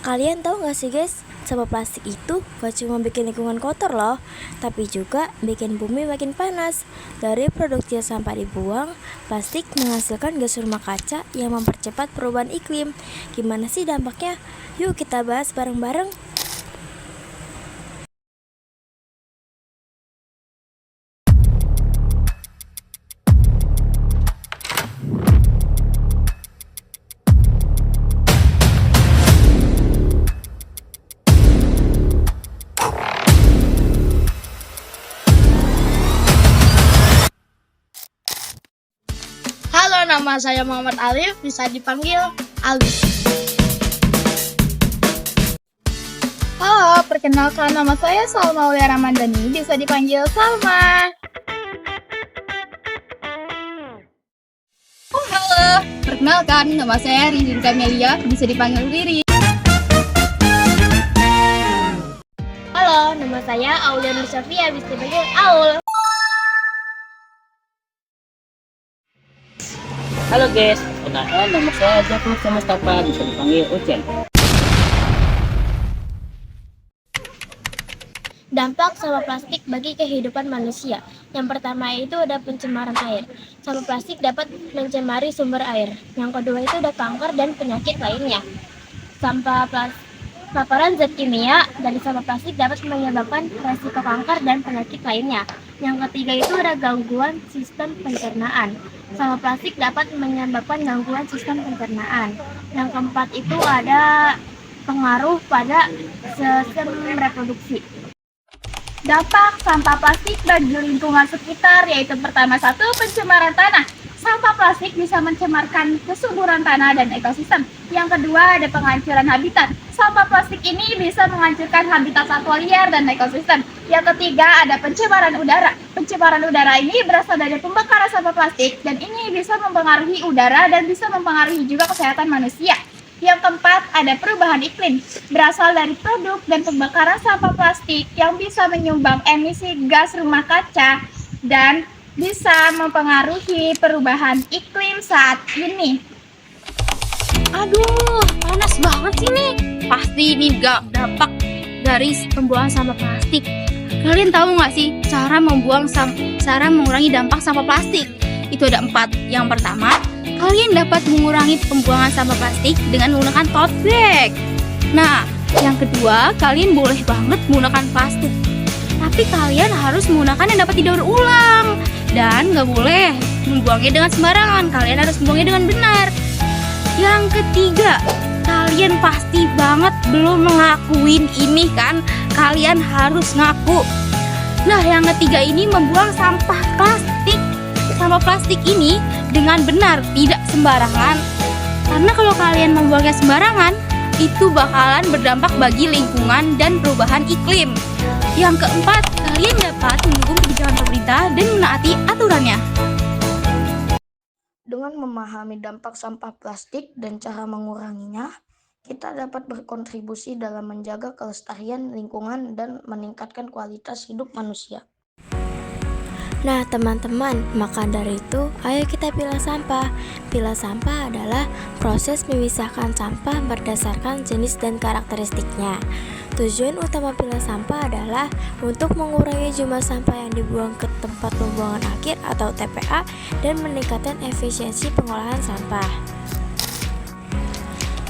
Kalian tahu gak sih guys, sampah plastik itu gak cuma bikin lingkungan kotor loh, tapi juga bikin bumi makin panas. Dari produksi sampah dibuang, plastik menghasilkan gas rumah kaca yang mempercepat perubahan iklim. Gimana sih dampaknya? Yuk kita bahas bareng-bareng. Halo, nama saya Muhammad Alif, bisa dipanggil Alif. Halo, perkenalkan nama saya Salma Aulia Ramadhani, bisa dipanggil Salma. Oh, halo, perkenalkan nama saya Rizin Kamelia, bisa dipanggil Riri. Halo, nama saya Aulia Nur Syafia, bisa dipanggil Aul. Halo guys, perkenalkan nama saya Jafar Mustafa, bisa dipanggil Ucen. Dampak sampah plastik bagi kehidupan manusia. Yang pertama itu ada pencemaran air. Sampah plastik dapat mencemari sumber air. Yang kedua itu ada kanker dan penyakit lainnya. Paparan zat kimia dari sampah plastik dapat menyebabkan resiko kanker dan penyakit lainnya. Yang ketiga itu ada gangguan sistem pencernaan. Sampah plastik dapat menyebabkan gangguan sistem pencernaan. Yang keempat itu ada pengaruh pada sistem reproduksi. Dampak sampah plastik bagi lingkungan sekitar yaitu pertama satu, pencemaran tanah. Sampah plastik bisa mencemarkan kesuburan tanah dan ekosistem. Yang kedua ada penghancuran habitat. Sampah plastik ini bisa menghancurkan habitat satwa liar dan ekosistem. Yang ketiga ada pencemaran udara. Pencemaran udara ini berasal dari pembakaran sampah plastik dan ini bisa mempengaruhi udara dan bisa mempengaruhi juga kesehatan manusia. Yang keempat, ada perubahan iklim, berasal dari produk dan pembakaran sampah plastik yang bisa menyumbang emisi gas rumah kaca dan bisa mempengaruhi perubahan iklim saat ini. Aduh, panas banget sih nih. Pasti ini gak dampak dari pembuangan sampah plastik. Kalian tahu nggak sih cara mengurangi dampak sampah plastik? Itu ada 4. Yang pertama, kalian dapat mengurangi pembuangan sampah plastik dengan menggunakan tote bag. Nah, yang kedua, kalian boleh banget menggunakan plastik, tapi kalian harus menggunakan yang dapat didaur ulang dan nggak boleh membuangnya dengan sembarangan. Kalian harus membuangnya dengan benar. Yang ketiga, kalian pasti banget belum ngelakuin ini kan? Kalian harus ngaku. Nah, yang ketiga ini membuang sampah plastik. Sampah plastik ini dengan benar, tidak sembarangan. Karena kalau kalian membuangnya sembarangan, itu bakalan berdampak bagi lingkungan dan perubahan iklim. Yang keempat, kalian dapat mendukung kebijakan pemerintah dan menaati aturannya. Dengan memahami dampak sampah plastik dan cara menguranginya, kita dapat berkontribusi dalam menjaga kelestarian lingkungan dan meningkatkan kualitas hidup manusia. Nah teman-teman, maka dari itu ayo kita pilah sampah. Pilah sampah adalah proses memisahkan sampah berdasarkan jenis dan karakteristiknya. Tujuan utama pilah sampah adalah untuk mengurangi jumlah sampah yang dibuang ke tempat pembuangan akhir atau TPA dan meningkatkan efisiensi pengolahan sampah.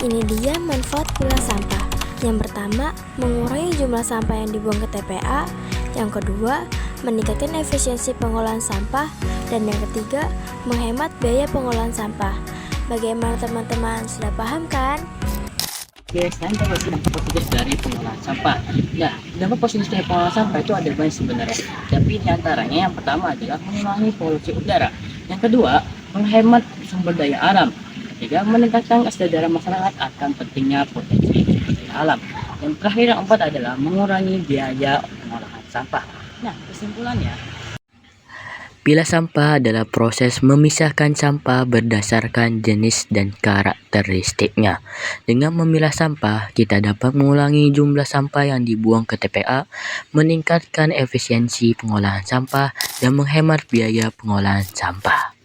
Ini dia manfaat pilah sampah. Yang pertama, mengurangi jumlah sampah yang dibuang ke TPA. Yang kedua, meningkatkan efisiensi pengolahan sampah. Dan yang ketiga, menghemat biaya pengolahan sampah. Bagaimana teman-teman, sudah paham kan? Oke, sekarang kita bahas dampak positif dari pengolahan sampah. Nah, dampak positif dari pengolahan sampah itu ada banyak sebenarnya. Tapi diantaranya yang pertama adalah mengurangi polusi udara. Yang kedua, menghemat sumber daya alam. Ketiga, meningkatkan kesadaran masyarakat akan pentingnya potensi alam. Yang terakhir yang keempat adalah mengurangi biaya pengolahan sampah. Nah, kesimpulannya, pilah sampah adalah proses memisahkan sampah berdasarkan jenis dan karakteristiknya. Dengan memilah sampah, kita dapat mengurangi jumlah sampah yang dibuang ke TPA, meningkatkan efisiensi pengolahan sampah, dan menghemat biaya pengolahan sampah.